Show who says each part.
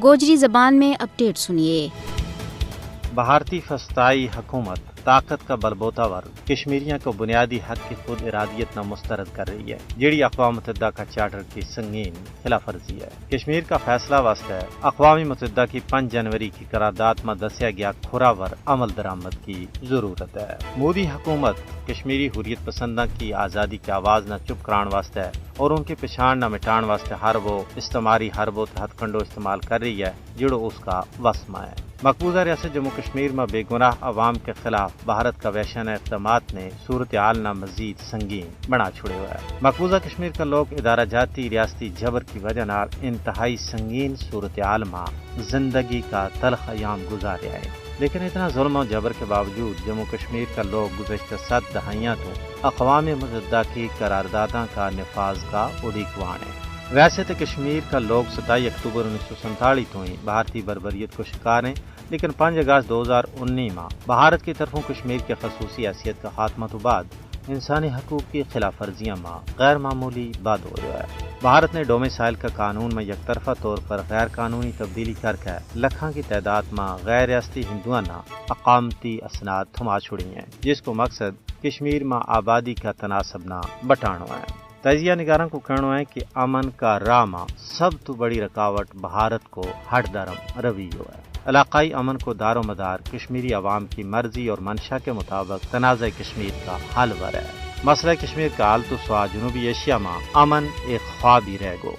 Speaker 1: گوجری زبان میں اپڈیٹ سنیے۔
Speaker 2: بھارتی فسطائی حکومت طاقت کا بلبوتا ورگ کشمیریوں کو بنیادی حق کی خود ارادیت نہ مسترد کر رہی ہے، جیڑی اقوام متحدہ کا چارٹر کی سنگین خلاف ورزی ہے۔ کشمیر کا فیصلہ واسطہ اقوام متحدہ کی 5 جنوری کی قرارداد میں دسیا گیا کھراور عمل درآمد کی ضرورت ہے۔ مودی حکومت کشمیری حریت پسنداں کی آزادی کی آواز نہ چپ کران واسطے اور ان کی پچھان نہ مٹان واسطے ہر وہ استعماری حرب و ہتھ کنڈو استعمال کر رہی ہے جڑو اس کا وسمہ ہے۔ مقبوضہ ریاست جموں کشمیر میں بے گناہ عوام کے خلاف بھارت کا وحشیانہ اقدامات نے صورتحال نہ مزید سنگین بنا چھڑے ہوا ہے۔ مقبوضہ کشمیر کا لوگ ادارہ جاتی ریاستی جبر کی وجہ نال انتہائی سنگین صورتحال میں زندگی کا تلخ ایام گزارے آئے، لیکن اتنا ظلم و جبر کے باوجود جموں کشمیر کا لوگ گزشتہ 7 دہائیاں تو اقوام متحدہ کی قرارداداں کا نفاذ کا اڑیکوان ہے۔ ویسے تو کشمیر کا لوگ 27 اکتوبر 1947 تو ہی بھارتی بربریت کو شکار ہیں، لیکن 5 اگست 2019 میں بھارت کی طرفوں کشمیر کے خصوصی حیثیت کا خاتمہ تو بعد انسانی حقوق کی خلاف ورزیاں میں غیر معمولی بد ہو رہا ہے۔ بھارت نے ڈومیسائل کا قانون میں یک طرفہ طور پر غیر قانونی تبدیلی کر کے لکھاں کی تعداد میں غیر ریاستی ہندوؤں اقامتی اسناد تھما چھڑی ہیں، جس کو مقصد کشمیر میں آبادی کا تناسب نہ بٹانا ہے۔ تجزیہ نگاروں کو کہنا ہے کہ امن کا راہ میں سب تو بڑی رکاوٹ بھارت کو ہٹ درم رویہ ہے۔ علاقائی امن کو دار و مدار کشمیری عوام کی مرضی اور منشا کے مطابق تنازع کشمیر کا حل ور ہے۔ مسئلہ کشمیر کا حل تو سوا جنوبی ایشیا میں امن ایک خواب ہی رہ گو۔